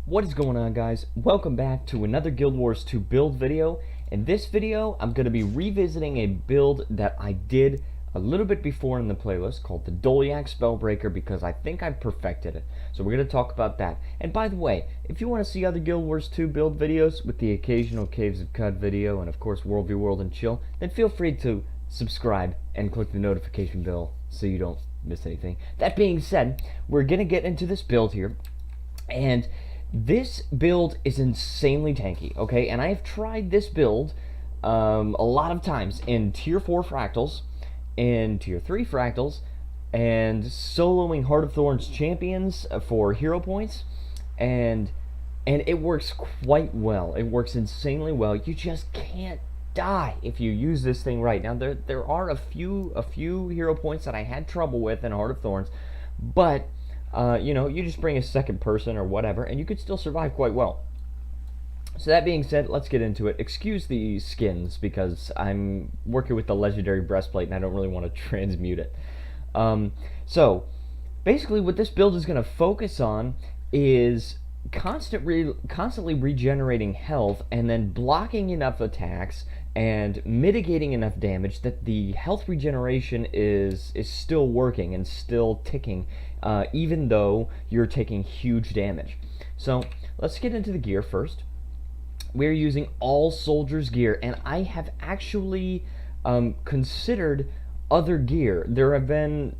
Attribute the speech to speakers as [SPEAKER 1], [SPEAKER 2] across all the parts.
[SPEAKER 1] What is going on, guys? Welcome back to another Guild Wars 2 build video. In this video, I'm going to be revisiting a build that I did a little bit before in the playlist called the Dolyak Spellbreaker because I think I've perfected it. So we're going to talk about that. And by the way, if you want to see other Guild Wars 2 build videos with the occasional Caves of Cud video and of course World v World and Chill, then feel free to subscribe and click the notification bell so you don't miss anything. That being said, we're going to get into this build here. And this build is insanely tanky, okay? And I have tried this build a lot of times in Tier 4 Fractals, in Tier 3 Fractals, and soloing Heart of Thorns champions for hero points, and it works quite well. It works insanely well. You just can't die if you use this thing right. Now, there are a few hero points that I had trouble with in Heart of Thorns, but you know, you just bring a second person or whatever, and you could still survive quite well. So that being said, let's get into it. Excuse the skins, because I'm working with the legendary breastplate, and I don't really want to transmute it. So, basically what this build is going to focus on is constantly regenerating health, and then blocking enough attacks, and mitigating enough damage that the health regeneration is still working and still ticking, even though you're taking huge damage. So let's get into the gear first. We're using all soldiers gear, and I have actually considered other gear. There have been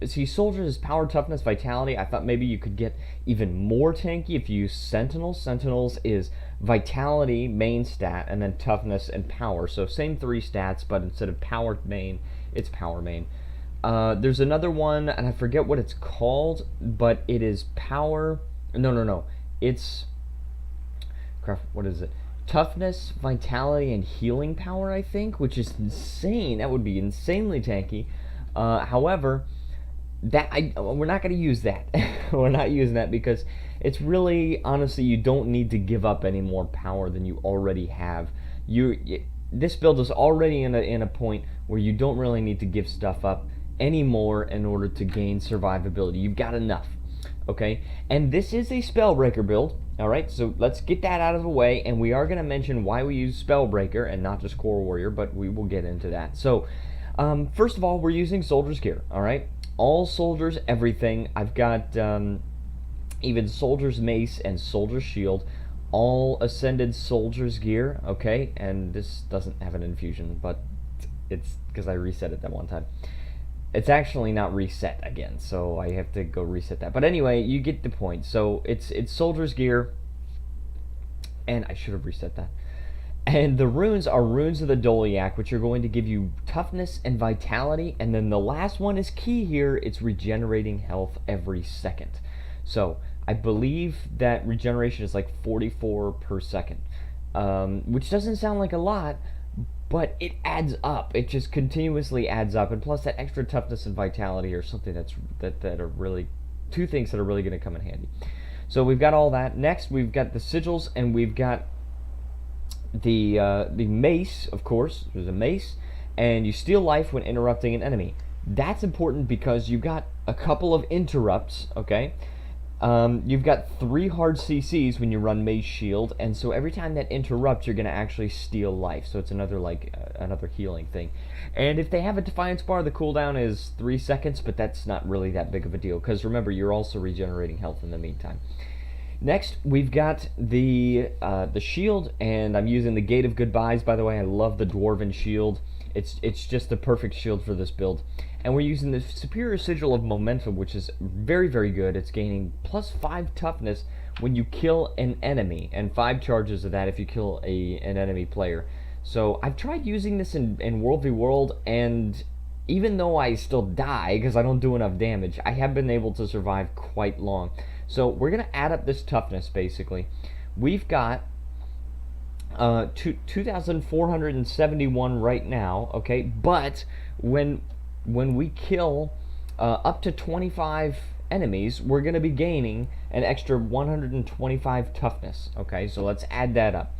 [SPEAKER 1] see, soldiers is power, toughness, vitality. I thought maybe you could get even more tanky if you use sentinels. Sentinels is vitality main stat, and then toughness and power. So same three stats, but instead of power main, it's power main. There's another one, and I forget what it's called, but it is power. No. It's crap. What is it? Toughness, vitality, and healing power, I think, which is insane. That would be insanely tanky. However, we're not going to use that. We're not using that because it's really, honestly, you don't need to give up any more power than you already have. This build is already in a point where you don't really need to give stuff up anymore in order to gain survivability. You've got enough, okay? And this is a Spellbreaker build, all right? So let's get that out of the way, and we are going to mention why we use Spellbreaker and not just Core Warrior, but we will get into that. So first of all, we're using Soldier's Gear, all right? All soldiers, everything. I've got even Soldier's Mace and Soldier's Shield, all Ascended Soldier's Gear, okay? And this doesn't have an infusion, but it's because I reset it that one time. It's actually not reset again, so I have to go reset that. But anyway, you get the point. So it's Soldier's Gear, and I should have reset that. And the runes are runes of the Dolyak, which are going to give you toughness and vitality. And then the last one is key here. It's regenerating health every second. So I believe that regeneration is like 44 per second, which doesn't sound like a lot, but it adds up. It just continuously adds up. And plus that extra toughness and vitality are something that are really two things that are really going to come in handy. So we've got all that. Next, we've got the sigils, and we've got the mace, of course. There's a mace, and you steal life when interrupting an enemy. That's important because you've got a couple of interrupts, okay? You've got 3 hard CCs when you run Mace Shield, and so every time that interrupts, you're going to actually steal life. So it's another another healing thing. And if they have a Defiance bar, the cooldown is 3 seconds, but that's not really that big of a deal because remember, you're also regenerating health in the meantime. Next, we've got the shield, and I'm using the Gate of Goodbyes. By the way, I love the Dwarven shield. It's just the perfect shield for this build. And we're using the Superior Sigil of Momentum, which is very, very good. It's gaining +5 toughness when you kill an enemy, and 5 charges of that if you kill an enemy player. So I've tried using this in World v World, and even though I still die because I don't do enough damage, I have been able to survive quite long. So we're going to add up this toughness, basically. We've got 2,471 right now, okay? But when we kill up to 25 enemies, we're going to be gaining an extra 125 toughness, okay? So let's add that up.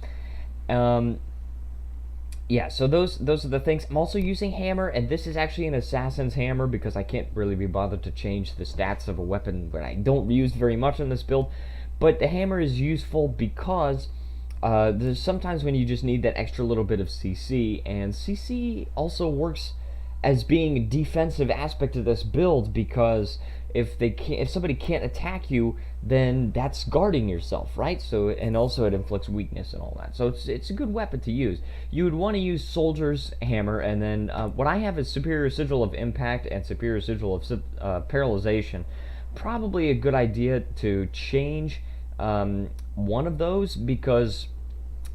[SPEAKER 1] yeah, so those are the things. I'm also using hammer, and this is actually an assassin's hammer because I can't really be bothered to change the stats of a weapon that I don't use very much in this build. But the hammer is useful because there's sometimes when you just need that extra little bit of CC, and CC also works as being a defensive aspect of this build, because if somebody can't attack you, then that's guarding yourself, right? So, and also it inflicts weakness and all that. So it's a good weapon to use. You would want to use Soldier's Hammer, and then what I have is Superior Sigil of Impact and Superior Sigil of Paralyzation. Probably a good idea to change one of those, because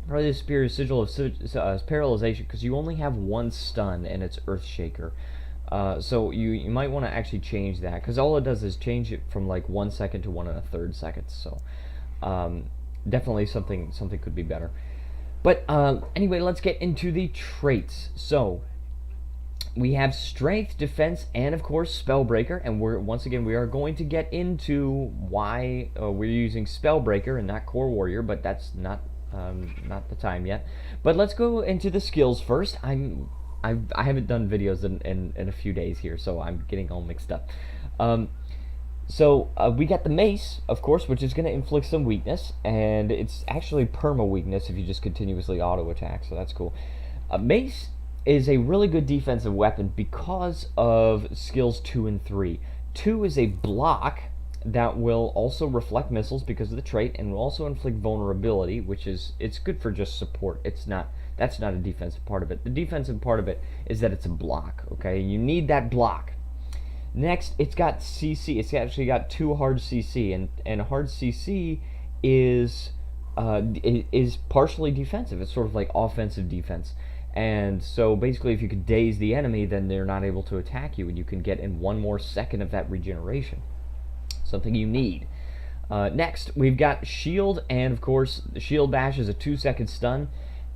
[SPEAKER 1] probably the Superior Sigil of Paralyzation, because you only have one stun and it's Earthshaker. So you might want to actually change that, because all it does is change it from like 1 second to 1 1/3 seconds. So definitely something could be better. But anyway, let's get into the traits. So we have Strength, Defense, and of course Spellbreaker. And once again we are going to get into why we're using Spellbreaker and not Core Warrior, but that's not the time yet. But let's go into the skills first. I haven't done videos in a few days here, so I'm getting all mixed up. So we got the Mace, of course, which is going to inflict some weakness, and it's actually perma weakness if you just continuously auto attack, so that's cool. Mace is a really good defensive weapon because of skills 2 and 3. 2 is a block that will also reflect missiles because of the trait, and will also inflict vulnerability, which is, it's good for just support. That's not a defensive part of it. The defensive part of it is that it's a block, okay? You need that block. Next, it's got CC. It's actually got 2 hard CC, and hard CC is partially defensive. It's sort of like offensive defense. And so basically if you could daze the enemy, then they're not able to attack you, and you can get in 1 more second of that regeneration. Something you need. Next, we've got Shield, and of course the Shield Bash is a 2-second stun,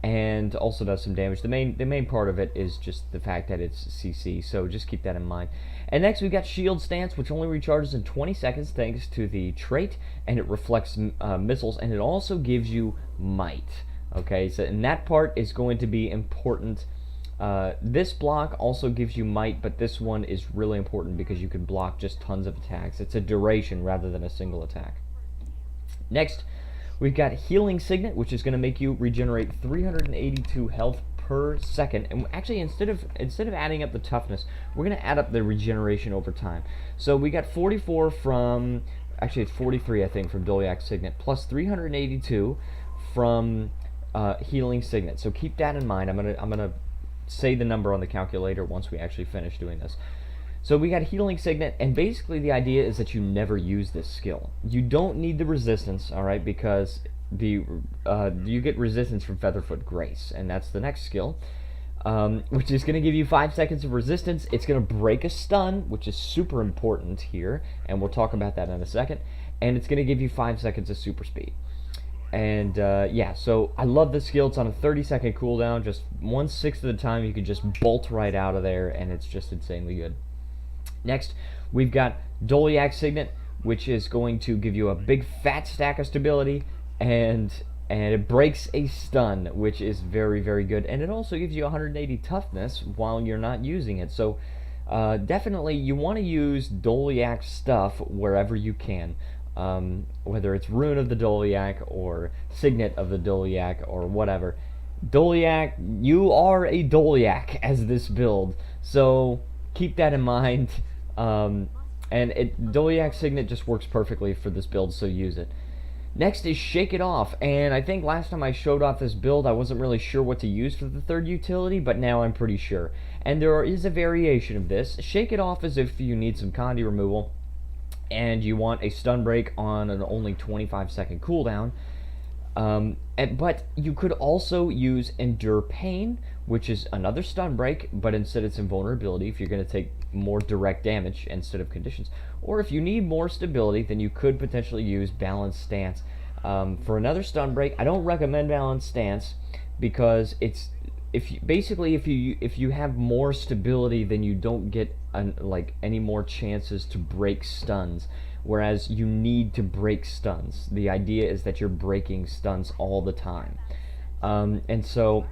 [SPEAKER 1] and also does some damage. The main part of it is just the fact that it's CC, so just keep that in mind. And next we've got Shield Stance, which only recharges in 20 seconds thanks to the trait, and it reflects missiles, and it also gives you Might. Okay, so and that part is going to be important. This block also gives you Might, but this one is really important because you can block just tons of attacks. It's a duration rather than a single attack. Next, we've got Healing Signet, which is going to make you regenerate 382 health per second. And actually, instead of adding up the toughness, we're going to add up the regeneration over time. So we got 44 from, actually it's 43 I think from Dolyak Signet, plus 382 from Healing Signet. So keep that in mind. I'm gonna say the number on the calculator once we actually finish doing this. So we got Healing Signet, and basically the idea is that you never use this skill. You don't need the resistance, alright, because you get resistance from Featherfoot Grace, and that's the next skill, which is going to give you 5 seconds of resistance. It's going to break a stun, which is super important here, and we'll talk about that in a second, and it's going to give you 5 seconds of super speed. And yeah, so I love this skill. It's on a 30-second cooldown. Just 1/6 of the time you can just bolt right out of there, and it's just insanely good. Next, we've got Dolyak Signet, which is going to give you a big fat stack of stability, and it breaks a stun, which is very, very good. And it also gives you 180 toughness while you're not using it. So definitely you want to use Dolyak stuff wherever you can. Whether it's Rune of the Dolyak or Signet of the Dolyak or whatever. Dolyak, you are a Dolyak as this build, so keep that in mind. And Dolyak Signet just works perfectly for this build, so use it. Next is Shake It Off, and I think last time I showed off this build I wasn't really sure what to use for the third utility, but now I'm pretty sure. And there is a variation of this. Shake It Off is if you need some Condi removal and you want a stun break on an only 25-second cooldown. But you could also use Endure Pain, which is another stun break, but instead it's invulnerability if you're going to take more direct damage instead of conditions. Or if you need more stability, then you could potentially use Balanced Stance. For another stun break, I don't recommend Balanced Stance because it's if you have more stability, then you don't get like any more chances to break stuns, whereas you need to break stuns. The idea is that you're breaking stuns all the time, and so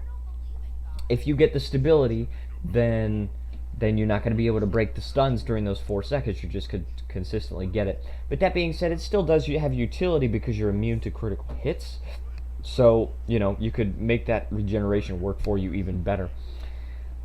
[SPEAKER 1] if you get the stability, then then you're not going to be able to break the stuns during those 4 seconds. You just could consistently get it. But that being said, it still does have utility because you're immune to critical hits. So, you know, you could make that regeneration work for you even better.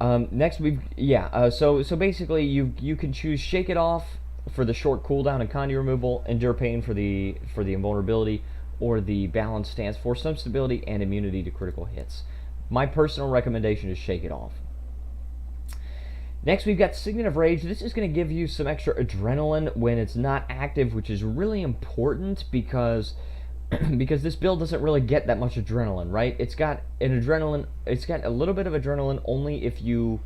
[SPEAKER 1] Next, so basically you can choose Shake It Off for the short cooldown and Condy removal, Endure Pain for the invulnerability, or the Balance Stance for some stability and immunity to critical hits. My personal recommendation is Shake It Off. Next, we've got Signet of Rage. This is going to give you some extra adrenaline when it's not active, which is really important because this build doesn't really get that much adrenaline, right? It's got a little bit of adrenaline only if you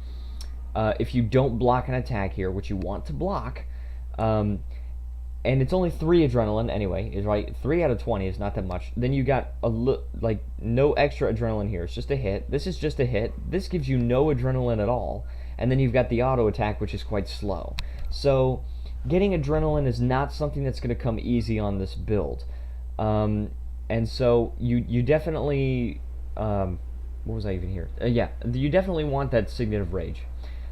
[SPEAKER 1] don't block an attack here, which you want to block. And it's only 3 adrenaline anyway, is right? 3 out of 20 is not that much. Then you got like no extra adrenaline here. It's just a hit. This is just a hit. This gives you no adrenaline at all. And then you've got the auto attack, which is quite slow. So getting adrenaline is not something that's going to come easy on this build. And so you definitely what was I even here? You definitely want that Signet of Rage.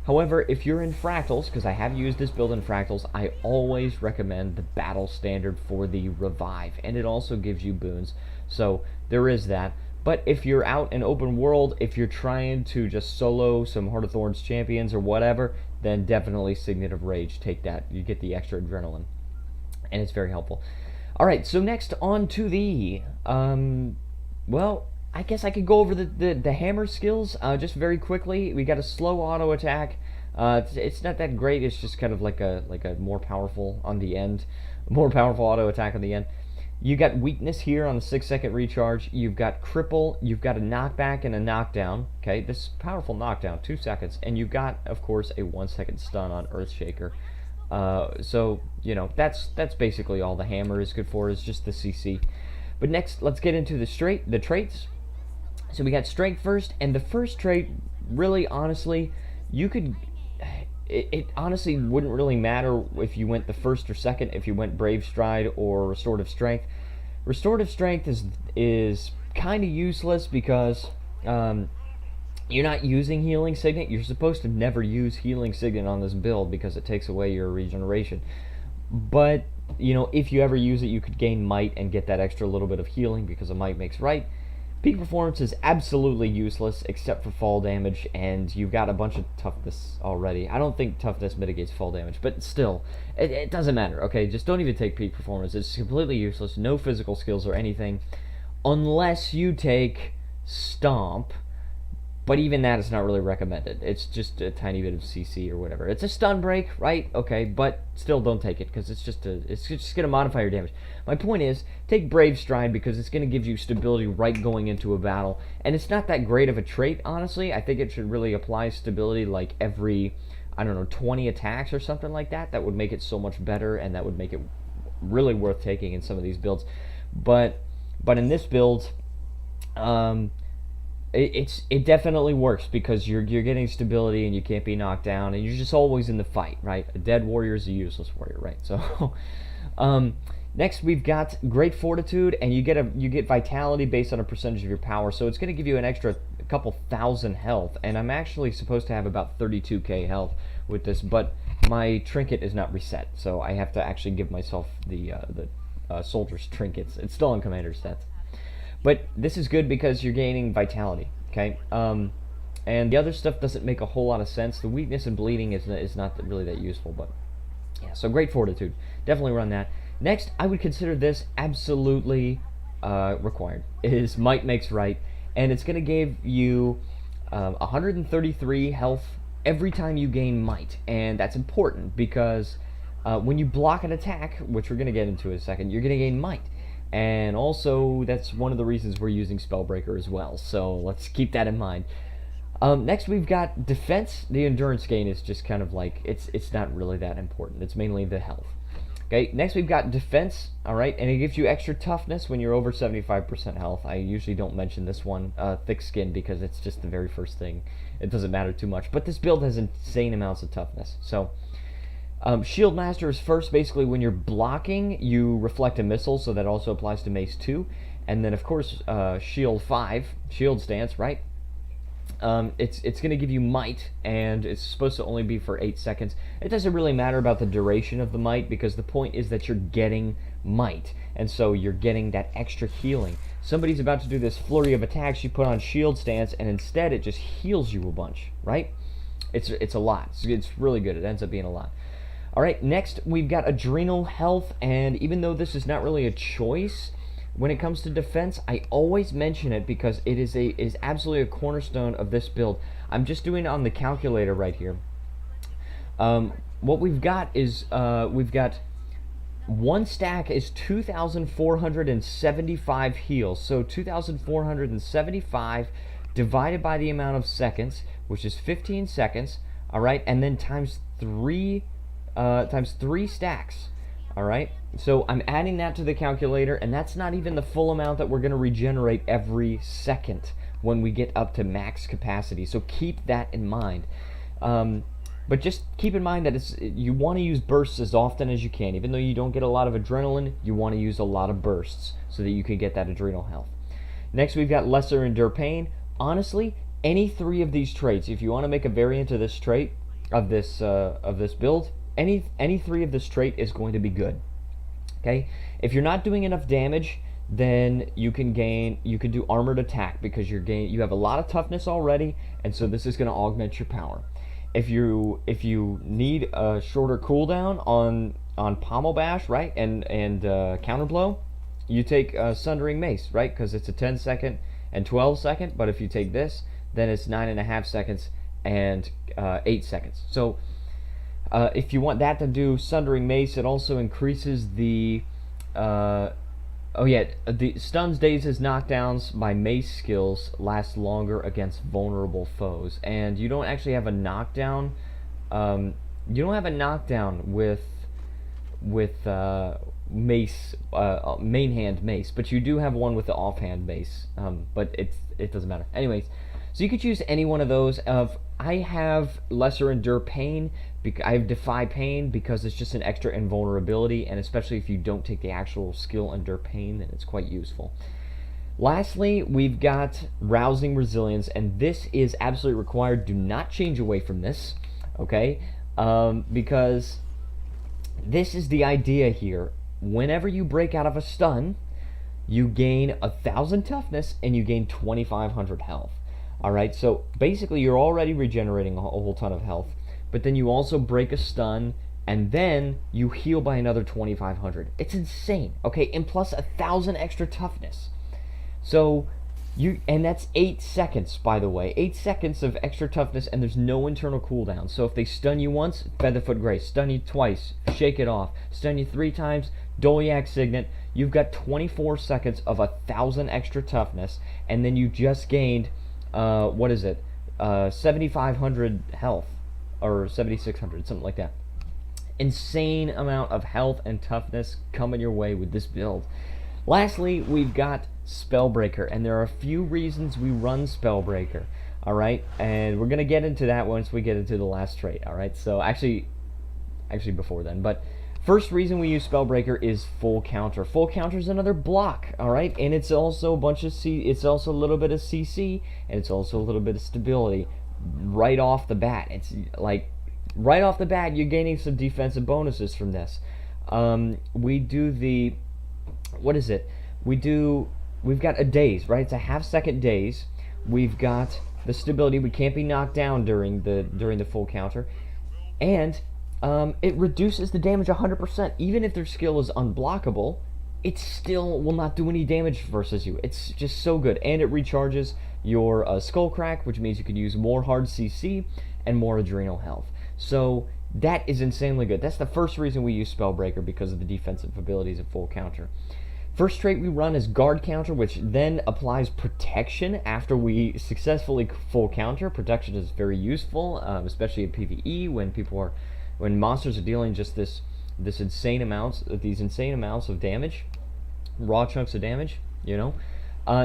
[SPEAKER 1] However, if you're in Fractals, because I have used this build in Fractals, I always recommend the Battle Standard for the Revive, and it also gives you boons. So there is that. But if you're out in open world, if you're trying to just solo some Heart of Thorns champions or whatever, then definitely Signet of Rage. Take that. You get the extra adrenaline, and it's very helpful. Alright, so next on to the, well, I guess I could go over the hammer skills just very quickly. We got a slow auto attack. It's not that great. It's just kind of like a more powerful on the end, more powerful auto attack on the end. You got weakness here on the 6-second recharge. You've got cripple. You've got a knockback and a knockdown. Okay, this powerful knockdown, 2 seconds, and you've got, of course, a 1-second stun on Earthshaker. So you know that's basically all the hammer is good for, is just the CC. But next, let's get into the traits. So we got strength first, and the first trait, really honestly, you could. It honestly wouldn't really matter if you went the first or second, if you went Brave Stride or Restorative Strength. Restorative Strength is kind of useless because you're not using Healing Signet. You're supposed to never use Healing Signet on this build because it takes away your regeneration. But, you know, if you ever use it, you could gain Might and get that extra little bit of healing because a Might makes right. Peak Performance is absolutely useless except for fall damage, and you've got a bunch of toughness already. I don't think toughness mitigates fall damage, but still, it doesn't matter, okay? Just don't even take Peak Performance. It's completely useless, no physical skills or anything, unless you take Stomp, but even that is not really recommended. It's just a tiny bit of CC or whatever. It's a stun break, right? Okay, but still don't take it because it's just going to modify your damage. My point is, take Brave Stride because it's going to give you stability right going into a battle, and it's not that great of a trait, honestly. I think it should really apply stability like every, I don't know, 20 attacks or something like that. That would make it so much better, and that would make it really worth taking in some of these builds. But in this build, it definitely works because you're getting stability and you can't be knocked down and you're just always in the fight, right? A dead warrior is a useless warrior, right? So next we've got Great Fortitude, and you get vitality based on a percentage of your power, so it's going to give you an extra couple thousand health, and I'm actually supposed to have about 32k health with this, but my trinket is not reset, so I have to actually give myself the soldier's trinkets. It's still on commander stats. But this is good because you're gaining vitality, okay? And the other stuff doesn't make a whole lot of sense. The weakness and bleeding is not really that useful, but yeah, so Great Fortitude. Definitely run that. Next, I would consider this absolutely required. It is Might Makes Right, and it's going to give you 133 health every time you gain Might, and that's important because when you block an attack, which we're going to get into in a second, you're going to gain Might. And also, that's one of the reasons we're using Spellbreaker as well, so let's keep that in mind. Next, we've got Defense. The Endurance gain is just kind of like, it's not really that important. It's mainly the health. Okay, next we've got Defense, alright, and it gives you extra toughness when you're over 75% health. I usually don't mention this one, Thick Skin, because it's just the very first thing. It doesn't matter too much, but this build has insane amounts of toughness, so... Shield Master is first. Basically, when you're blocking, you reflect a missile, so that also applies to Mace 2. And then, of course, Shield 5, Shield Stance, right? it's going to give you might, and it's supposed to only be for 8 seconds. It doesn't really matter about the duration of the might, because the point is that you're getting might, and so you're getting that extra healing. Somebody's about to do this flurry of attacks, you put on shield stance, and instead it just heals you a bunch, right? It's a lot. It's really good. It ends up being a lot. Alright, next we've got adrenal health, and even though this is not really a choice when it comes to defense, I always mention it because it is absolutely a cornerstone of this build. I'm just doing it on the calculator right here. What we've got is we've got one stack is 2,475 heals. So 2,475 divided by the amount of seconds, which is 15 seconds. All right, and then times three stacks. All right, so I'm adding that to the calculator, and that's not even the full amount that we're going to regenerate every second when we get up to max capacity. So keep that in mind. But just keep in mind that you want to use bursts as often as you can. Even though you don't get a lot of adrenaline, you want to use a lot of bursts so that you can get that adrenal health. Next, we've got lesser endure pain. Honestly, any three of these traits, if you want to make a variant of this trait, of this build, any three of this trait is going to be good. Okay, if you're not doing enough damage, then you can do armored attack, because you have a lot of toughness already, and so this is going to augment your power. If you need a shorter cooldown on pommel bash, right, and counter blow, you take sundering mace, right, because it's a 10-second and 12-second. But if you take this, then it's 9.5 seconds and 8 seconds. So if you want that to do sundering mace, it also increases the the stuns, dazes, knockdowns by mace skills last longer against vulnerable foes, and you don't actually have a knockdown. You don't have a knockdown with mace, main hand mace, but you do have one with the offhand mace. But it doesn't matter. Anyways, so you could choose any one of those. I have lesser endure pain. I have defy pain because it's just an extra invulnerability, and especially if you don't take the actual skill endure pain, then it's quite useful. Lastly, we've got rousing resilience, and this is absolutely required. Do not change away from this, okay? Because this is the idea here. Whenever you break out of a stun, you gain 1,000 toughness and you gain 2,500 health. Alright, so basically you're already regenerating a whole ton of health, but then you also break a stun, and then you heal by another 2,500. It's insane, okay? And plus 1,000 extra toughness. So and that's 8 seconds, by the way. 8 seconds of extra toughness, and there's no internal cooldown. So if they stun you once, Featherfoot Grace. Stun you twice, Shake It Off. Stun you 3 times, Dolyak Signet. You've got 24 seconds of 1,000 extra toughness, and then you just gained 7,500 health, or 7,600, something like that. Insane amount of health and toughness coming your way with this build. Lastly, we've got Spellbreaker, and there are a few reasons we run Spellbreaker. Alright, and we're gonna get into that once we get into the last trait. Alright, so actually before then, but first reason we use Spellbreaker is full counter. Full counter is another block, all right, and it's also a bunch of it's also a little bit of CC, and it's also a little bit of stability right off the bat. It's like right off the bat you're gaining some defensive bonuses from this. We do the we've got a daze, right? It's a half-second daze. We've got the stability. We can't be knocked down during the full counter, and it reduces the damage 100%. Even if their skill is unblockable, it still will not do any damage versus you. It's just so good. And it recharges your Skull Crack, which means you can use more hard CC and more adrenal health. So that is insanely good. That's the first reason we use Spellbreaker, because of the defensive abilities of full counter. First trait we run is Guard Counter, which then applies protection after we successfully full counter. Protection is very useful, especially in PvE when monsters are dealing just these insane amounts of damage, raw chunks of damage, you know.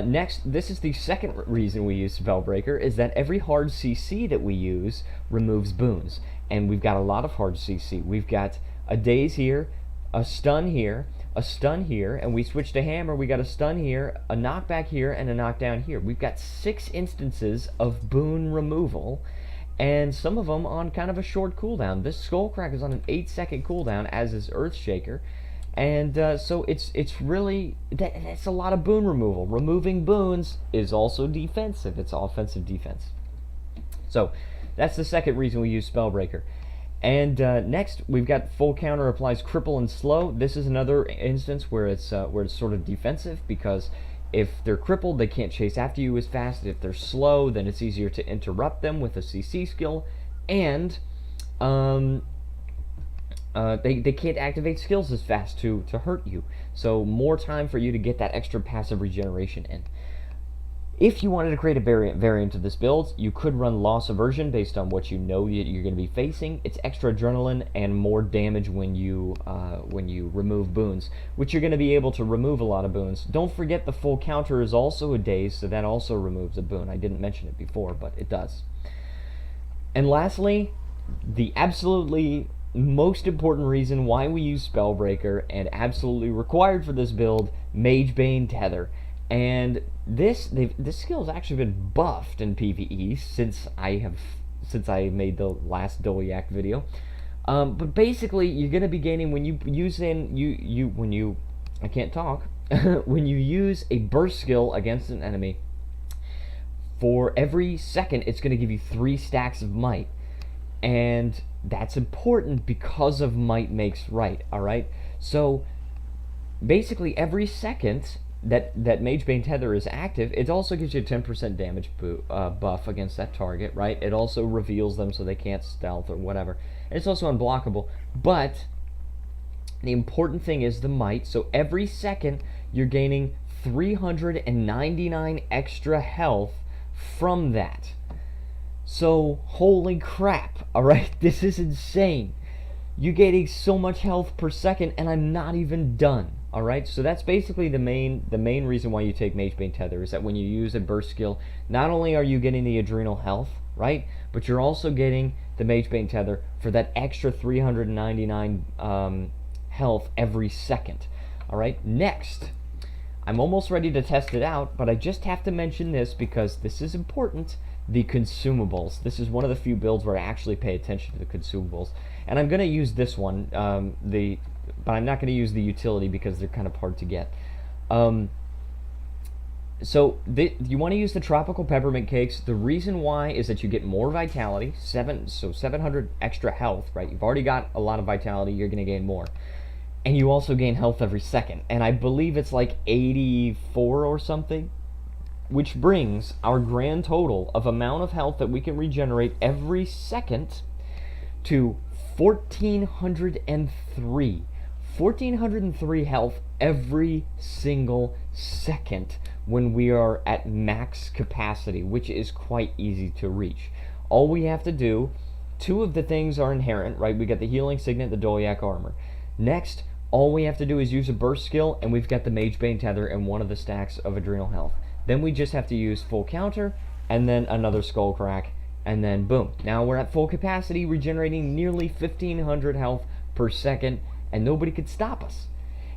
[SPEAKER 1] Next, this is the second reason we use Spellbreaker, is that every hard CC that we use removes boons, and we've got a lot of hard CC. We've got a daze here, a stun here, a stun here, and we switch to hammer, we got a stun here, a knockback here, and a knockdown here. We've got 6 instances of boon removal, and some of them on kind of a short cooldown. This Skullcrack is on an 8-second cooldown, as is Earthshaker, and so it's really, that's a lot of boon removal. Removing boons is also defensive. It's offensive defense. So that's the second reason we use Spellbreaker. And next, we've got full counter applies cripple and slow. This is another instance where it's sort of defensive, because if they're crippled, they can't chase after you as fast. If they're slow, then it's easier to interrupt them with a CC skill, and they can't activate skills as fast to hurt you. So more time for you to get that extra passive regeneration in. If you wanted to create a variant of this build, you could run Loss Aversion based on what you know you're going to be facing. It's extra adrenaline and more damage when you remove boons, which you're going to be able to remove a lot of boons. Don't forget the full counter is also a daze, so that also removes a boon. I didn't mention it before, but it does. And lastly, the absolutely most important reason why we use Spellbreaker, and absolutely required for this build, Magebane Tether. And this skill has actually been buffed in PvE since I made the last Dolyak video. But basically, you're going to be gaining when you use I can't talk when you use a burst skill against an enemy. For every second, it's going to give you 3 stacks of might, and that's important because of might makes right. All right, so basically every second that Magebane Tether is active, it also gives you a 10% damage buff against that target, right? It also reveals them so they can't stealth or whatever. And it's also unblockable. But the important thing is the might. So every second, you're gaining 399 extra health from that. So, holy crap, alright? This is insane. You're getting so much health per second, and I'm not even done. Alright, so that's basically the main reason why you take Magebane Tether, is that when you use a burst skill, not only are you getting the adrenal health, right, but you're also getting the Magebane Tether for that extra 399 health every second. Alright, next, I'm almost ready to test it out, but I just have to mention this because this is important, the Consumables. This is one of the few builds where I actually pay attention to the Consumables, and I'm going to use this one, but I'm not going to use the utility because they're kind of hard to get. So you want to use the tropical peppermint cakes. The reason why is that you get more vitality, 700 extra health, right? You've already got a lot of vitality, you're going to gain more. And you also gain health every second. And I believe it's like 84 or something, which brings our grand total of amount of health that we can regenerate every second to 1,403. 1,403 health every single second when we are at max capacity, which is quite easy to reach. All we have to do, 2 of the things are inherent, right? We got the healing signet, the Dolyak armor. Next, all we have to do is use a burst skill, and we've got the Magebane Tether and 1 of the stacks of adrenal health. Then we just have to use full counter, and then another Skullcrack, and then boom. Now we're at full capacity, regenerating nearly 1,500 health per second, and nobody could stop us.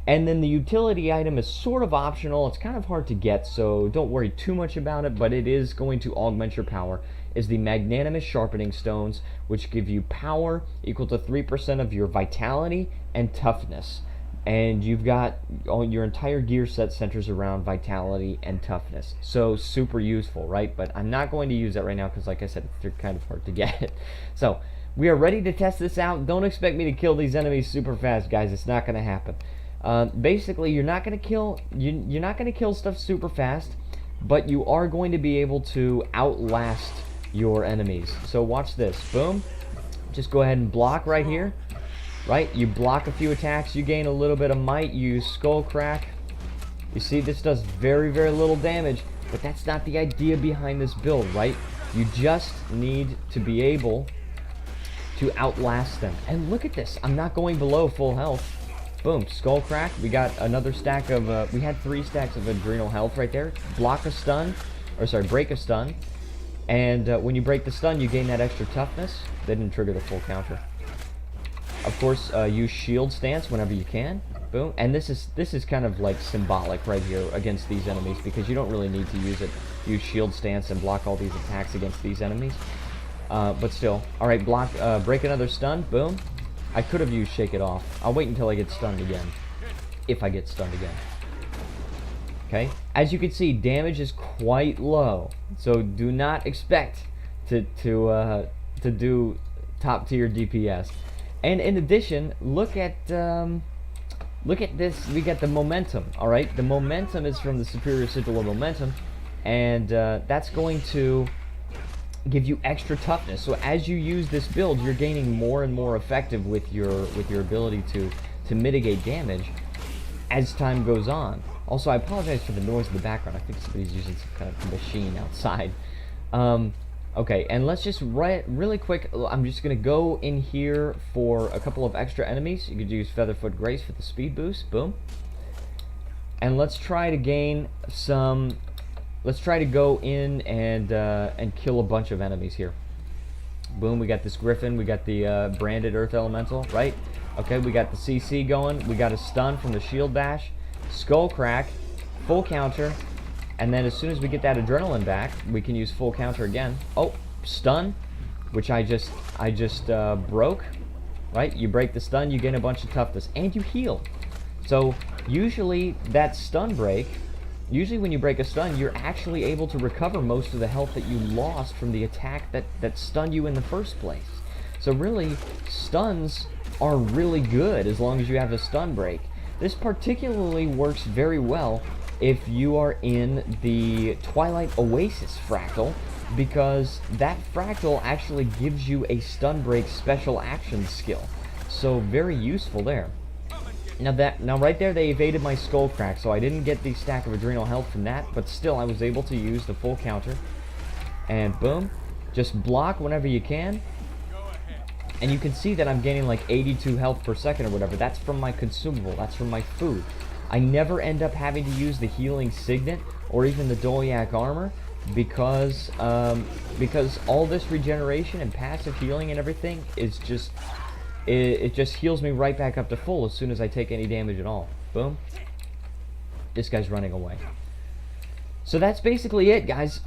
[SPEAKER 1] And then the utility item is sort of optional. It's kind of hard to get, so don't worry too much about it, but it is going to augment your power, is the Magnanimous Sharpening Stones, which give you power equal to 3% of your vitality and toughness. And you've got your entire gear set centers around vitality and toughness. So super useful, right? But I'm not going to use that right now because, like I said, they're kind of hard to get. So we are ready to test this out. Don't expect me to kill these enemies super fast, guys. It's not going to happen. Basically, you're not going to kill stuff super fast, but you are going to be able to outlast your enemies. So watch this. Boom. Just go ahead and block right here. Right? You block a few attacks, you gain a little bit of might, you use Skullcrack. You see, this does very, very little damage, but that's not the idea behind this build, right? You just need to be able to outlast them. And look at this, I'm not going below full health. Boom, Skullcrack. We got another stack of, we had 3 stacks of adrenal health right there. Block a stun, or sorry, break a stun. And when you break the stun, you gain that extra toughness. They didn't trigger the full counter. Of course, use shield stance whenever you can. Boom. And this is kind of like symbolic right here against these enemies, because you don't really need to use it. Use shield stance and block all these attacks against these enemies. But still. Alright, block, break another stun. Boom. I could have used Shake It Off. I'll wait until I get stunned again. If I get stunned again. Okay. As you can see, damage is quite low. So do not expect to do top tier DPS. And in addition, look at this. We get the momentum. All right, the momentum is from the superior sigil of momentum, and that's going to give you extra toughness. So as you use this build, you're gaining more and more effective with your ability to mitigate damage as time goes on. Also, I apologize for the noise in the background. I think somebody's using some kind of machine outside. Okay, and let's just really quick. I'm just gonna go in here for a couple of extra enemies. You could use Featherfoot Grace for the speed boost. Boom. And let's try to gain some. Let's try to go in and kill a bunch of enemies here. Boom. We got this Griffin. We got the branded Earth Elemental. Right. Okay. We got the CC going. We got a stun from the Shield Bash. Skull Crack. Full counter. And then as soon as we get that adrenaline back, we can use full counter again. Oh, stun, which I just broke. Right? You break the stun, you gain a bunch of toughness, and you heal. So usually that stun break, usually when you break a stun, you're actually able to recover most of the health that you lost from the attack that stunned you in the first place. So really, stuns are really good as long as you have a stun break. This particularly works very well if you are in the Twilight Oasis fractal, because that fractal actually gives you a stun break special action skill. So very useful there. Now right there they evaded my skull crack, so I didn't get the stack of adrenal health from that, but still I was able to use the full counter. And boom, just block whenever you can. And you can see that I'm gaining like 82 health per second or whatever. That's from my consumable, that's from my food. I never end up having to use the healing signet or even the Dolyak armor because all this regeneration and passive healing and everything is just it just heals me right back up to full as soon as I take any damage at all. Boom. This guy's running away. So that's basically it, guys.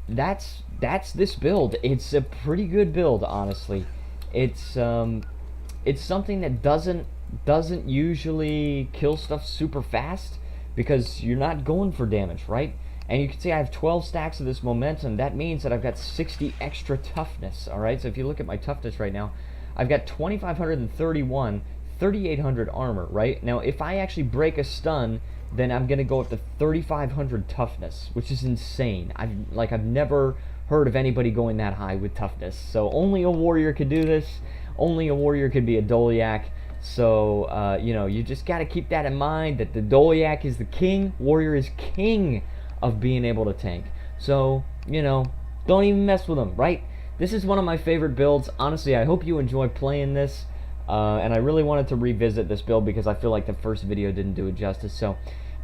[SPEAKER 1] That's this build. It's a pretty good build, honestly. It's something that doesn't usually kill stuff super fast because you're not going for damage, right? And you can see I have 12 stacks of this momentum. That means that I've got 60 extra toughness, all right? So if you look at my toughness right now, I've got 2,531, 3,800 armor, right? Now, if I actually break a stun, then I'm going to go up to 3,500 toughness, which is insane. I've never heard of anybody going that high with toughness. So only a warrior could do this. Only a warrior could be a Dolyak. So, you know, you just got to keep that in mind, that the Dolyak is the king. Warrior is king of being able to tank. So, you know, don't even mess with them, right? This is one of my favorite builds. Honestly, I hope you enjoy playing this. And I really wanted to revisit this build because I feel like the first video didn't do it justice. So,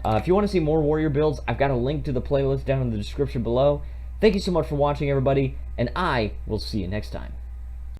[SPEAKER 1] if you want to see more warrior builds, I've got a link to the playlist down in the description below. Thank you so much for watching, everybody, and I will see you next time.